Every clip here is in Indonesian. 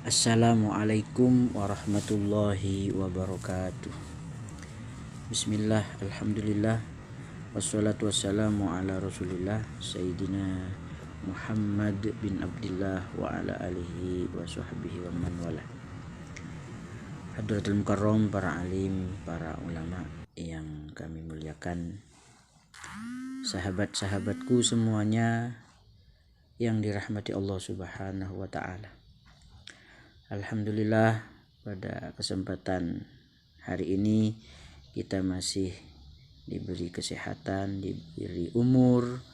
Assalamualaikum warahmatullahi wabarakatuh. Bismillah, alhamdulillah, wassalatu wassalamu ala rasulillah Sayyidina Muhammad bin Abdillah wa ala alihi wa sahbihi wa man wala. Hadratul Mukarram, para alim, para ulama yang kami muliakan, sahabat-sahabatku semuanya yang dirahmati Allah Subhanahu wa ta'ala. Alhamdulillah, pada kesempatan hari ini kita masih diberi kesehatan, diberi umur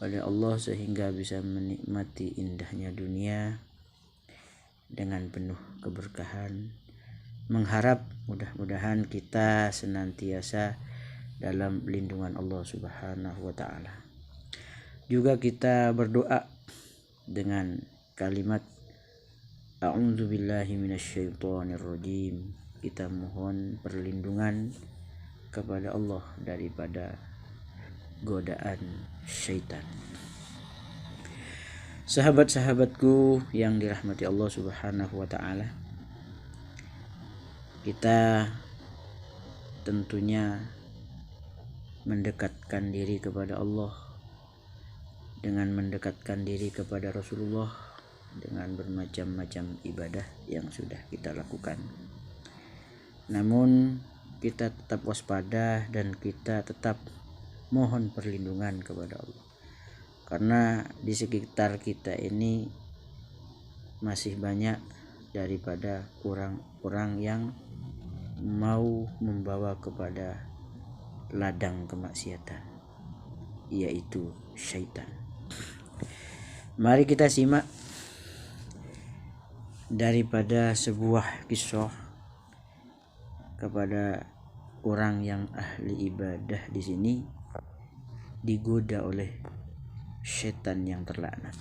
oleh Allah sehingga bisa menikmati indahnya dunia dengan penuh keberkahan. Mengharap mudah-mudahan kita senantiasa dalam lindungan Allah Subhanahu wa ta'ala. Juga kita berdoa dengan kalimat A'udzu billahi minasyaitonir rajim. Kita mohon perlindungan kepada Allah daripada godaan syaitan. Sahabat-sahabatku yang dirahmati Allah Subhanahu wa ta'ala, kita tentunya mendekatkan diri kepada Allah dengan mendekatkan diri kepada Rasulullah dengan bermacam-macam ibadah yang sudah kita lakukan. Namun kita tetap waspada dan kita tetap mohon perlindungan kepada Allah, karena di sekitar kita ini masih banyak daripada orang-orang yang mau membawa kepada ladang kemaksiatan, yaitu syaitan. Mari kita simak daripada sebuah kisah kepada orang yang ahli ibadah di sini digoda oleh setan yang terlaknat.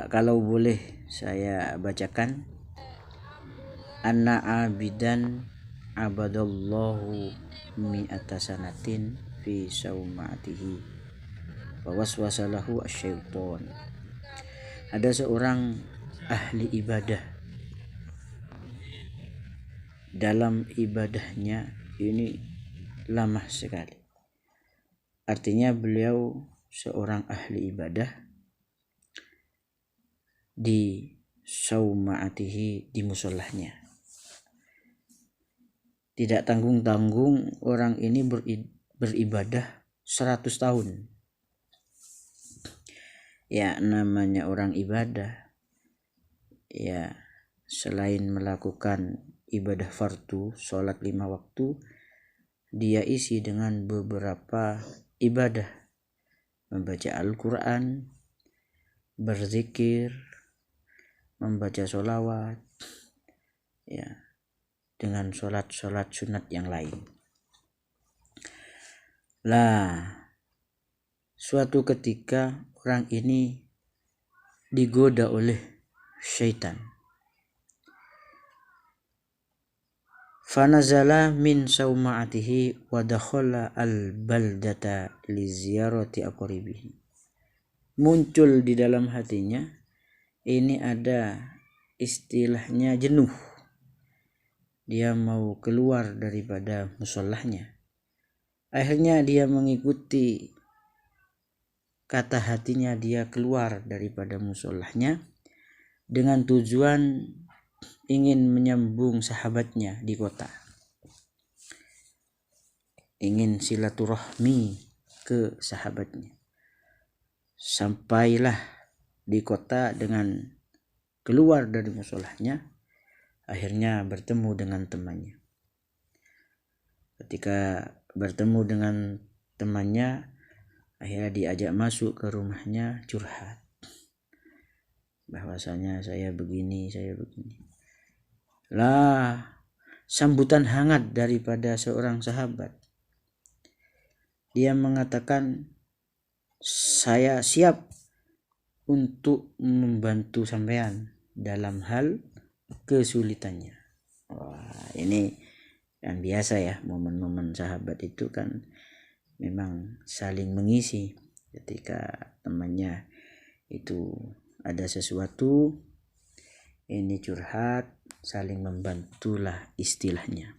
Kalau boleh saya bacakan, anna abidan abadallahu mi'ata sanatin fi saumatihi wa waswasalahu asyaiton. Ada seorang ahli ibadah, dalam ibadahnya ini lama sekali. Artinya beliau seorang ahli ibadah di saumatihi, di musallahnya. Tidak tanggung-tanggung orang ini beribadah 100 tahun. Ya, namanya orang ibadah, ya selain melakukan ibadah fardu, sholat 5 waktu, dia isi dengan beberapa ibadah, membaca Al-Quran, berzikir, membaca sholawat, ya, dengan sholat sunat yang lain. Suatu ketika orang ini digoda oleh syaitan. Fanazala min sauma'atihi wa dakhala al-baldata li ziyarati aqribihi. Muncul di dalam hatinya ini ada istilahnya jenuh. Dia mau keluar daripada musallahnya. Akhirnya dia mengikuti kata hatinya, dia keluar daripada musallahnya dengan tujuan ingin menyambung sahabatnya di kota, ingin silaturahmi ke sahabatnya. Sampailah di kota dengan keluar dari musallahnya, akhirnya bertemu dengan temannya. Ketika bertemu dengan temannya, akhirnya diajak masuk ke rumahnya, curhat bahwasanya saya begini. Sambutan hangat daripada seorang sahabat. Dia mengatakan, saya siap untuk membantu sampean dalam hal kesulitannya. Wah, ini kan biasa ya, momen-momen sahabat itu kan memang saling mengisi ketika temannya itu ada sesuatu, ini curhat, saling membantulah istilahnya.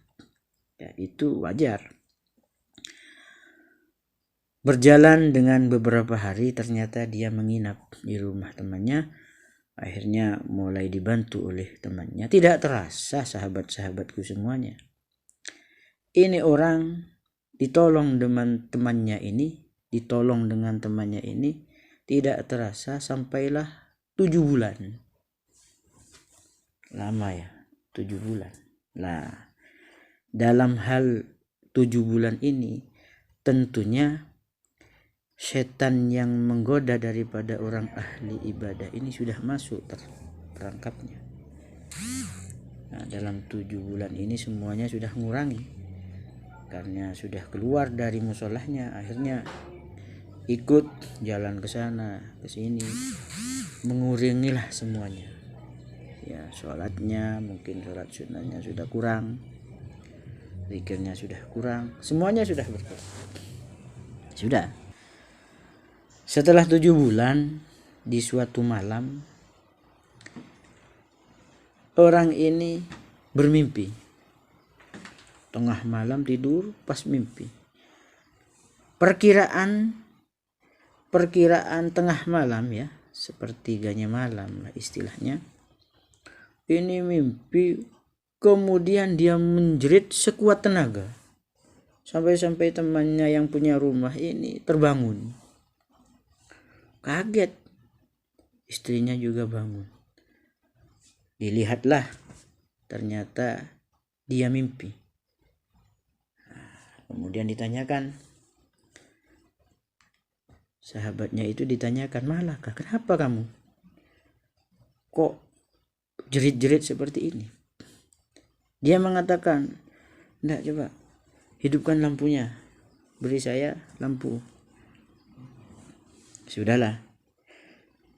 Ya, itu wajar. Berjalan dengan beberapa hari, ternyata dia menginap di rumah temannya. Akhirnya mulai dibantu oleh temannya. Tidak terasa sahabat-sahabatku semuanya, ini orang ditolong dengan temannya ini, tidak terasa sampailah 7 bulan. Lama ya, 7 bulan. Nah, dalam hal 7 bulan ini tentunya setan yang menggoda daripada orang ahli ibadah ini sudah masuk terperangkapnya. Nah, dalam 7 bulan ini semuanya sudah ngurangi, karena sudah keluar dari musolahnya, akhirnya ikut jalan ke sana ke sini, mengurangilah semuanya. Ya, sholatnya mungkin sholat sunnahnya sudah kurang, zikirnya sudah kurang, semuanya sudah berkurang. Sudah. Setelah 7 bulan, di suatu malam orang ini bermimpi. Tengah malam tidur, pas mimpi. Perkiraan tengah malam ya, sepertiganya malam lah istilahnya. Ini mimpi, kemudian dia menjerit sekuat tenaga. Sampai-sampai temannya yang punya rumah ini terbangun. Kaget. Istrinya juga bangun. Dilihatlah, ternyata dia mimpi. Kemudian ditanyakan, sahabatnya itu ditanyakan, "Malakah? Kenapa kamu? Kok jerit-jerit seperti ini?" Dia mengatakan, "Enggak, coba hidupkan lampunya. Beri saya lampu." Sudahlah,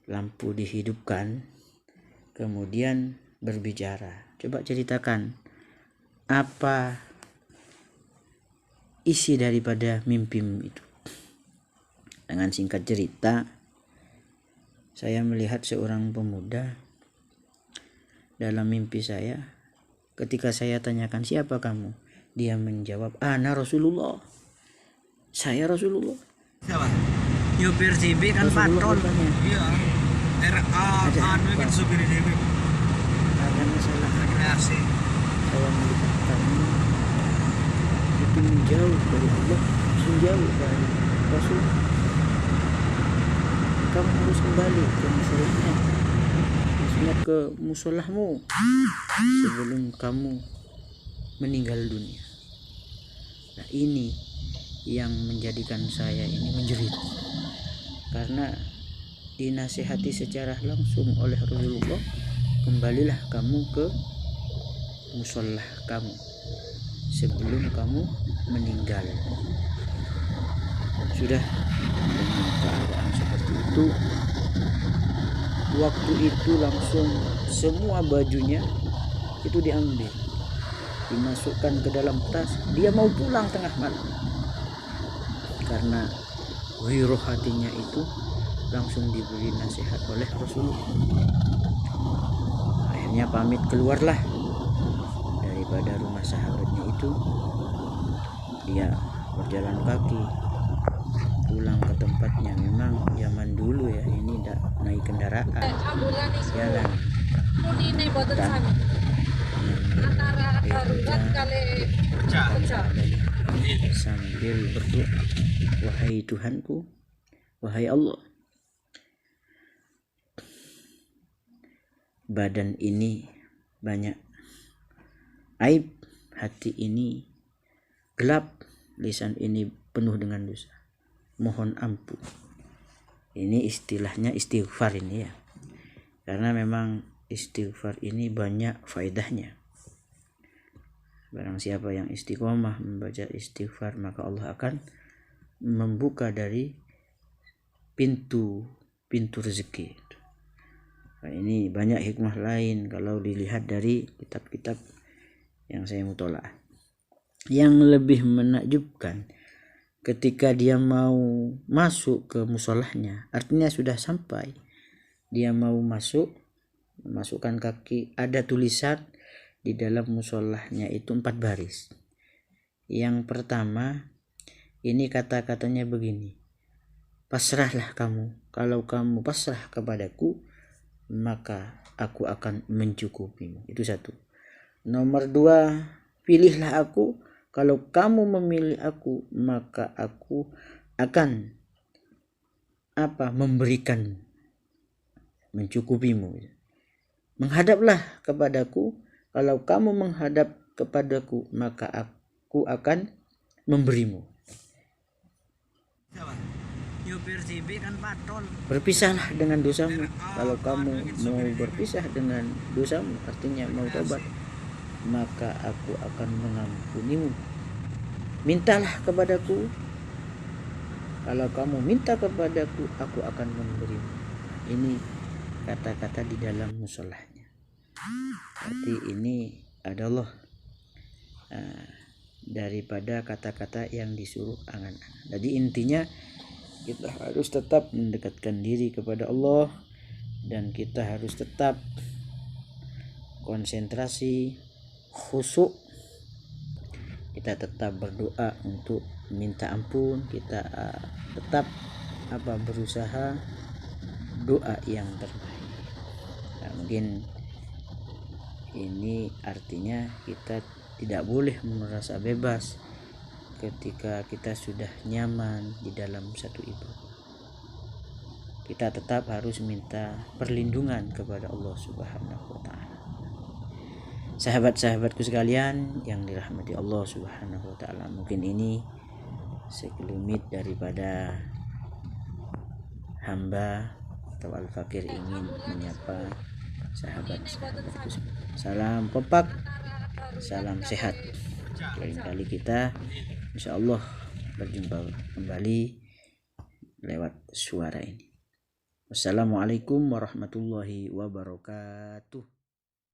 lampu dihidupkan, kemudian berbicara. "Coba ceritakan, apa isi daripada mimpimu itu?" Dengan singkat cerita, saya melihat seorang pemuda dalam mimpi saya. Ketika saya tanyakan, "Siapa kamu?" Dia menjawab, "Ana Rasulullah. Saya Rasulullah." Siapa? Nyopir JB kan patrol. Iya. RA anu kan supir JB. Ada masalah Kreasi. saya melihat kamu itu menjauh dari Allah, menjauh dari Rasul. Kamu harus kembali ke musolahnya, maksudnya ke musolahmu, sebelum kamu meninggal dunia. Nah, ini yang menjadikan saya ini menjerit, karena dinasihati secara langsung oleh Rasulullah, kembalilah kamu ke musolah kamu sebelum kamu meninggal. Sudah, dengan keadaan seperti itu, waktu itu langsung semua bajunya itu diambil, dimasukkan ke dalam tas. Dia mau pulang tengah malam, karena wiruh hatinya itu langsung diberi nasihat oleh Rasulullah. Akhirnya pamit keluarlah daripada rumah sahabatnya itu. Dia berjalan kaki pulang ke tempatnya. Memang zaman dulu ya, ini tidak naik kendaraan, jalan antara darurat kali sambil berdoa, "Wahai Tuhanku, wahai Allah, badan ini banyak aib, hati ini gelap, lisan ini penuh dengan dosa. Mohon ampun." Ini istilahnya istighfar ini ya, karena memang istighfar ini banyak faedahnya. Barang siapa yang istiqomah membaca istighfar, maka Allah akan membuka dari pintu rezeki. Nah, ini banyak hikmah lain kalau dilihat dari kitab-kitab yang saya mutolaah. Yang lebih menakjubkan, ketika dia mau masuk ke musolahnya, artinya sudah sampai, dia mau masukkan kaki, ada tulisan di dalam musolahnya itu 4 baris. Yang pertama ini kata-katanya begini, pasrahlah kamu, kalau kamu pasrah kepadaku maka aku akan mencukupimu. Itu satu. Nomor 2, pilihlah aku, kalau kamu memilih aku maka aku akan memberikan, mencukupimu. Menghadaplah kepadaku, kalau kamu menghadap kepadaku maka aku akan memberimu. Berpisahlah dengan dosamu, kalau kamu mau berpisah dengan dosamu, artinya mau tobat, maka aku akan mengampunimu. Mintalah kepadaku, kalau kamu minta kepadaku aku akan memberimu. Ini kata-kata di dalam musolahnya. Berarti ini adalah daripada kata-kata yang disuruh angan-angan. Jadi intinya kita harus tetap mendekatkan diri kepada Allah, dan kita harus tetap konsentrasi, khusyuk. Kita tetap berdoa untuk minta ampun, kita tetap berusaha doa yang terbaik. Nah, mungkin ini artinya kita tidak boleh merasa bebas ketika kita sudah nyaman di dalam satu ibadah. Kita tetap harus minta perlindungan kepada Allah Subhanahu wa taala. Sahabat-sahabatku sekalian yang dirahmati Allah Subhanahu wa taala, mungkin ini sekelumit daripada hamba atau Al-Fakir ingin menyapa sahabat-sahabatku. Salam kompak, salam sehat. Lain kali kita insyaallah berjumpa kembali lewat suara ini. Wassalamualaikum warahmatullahi wabarakatuh.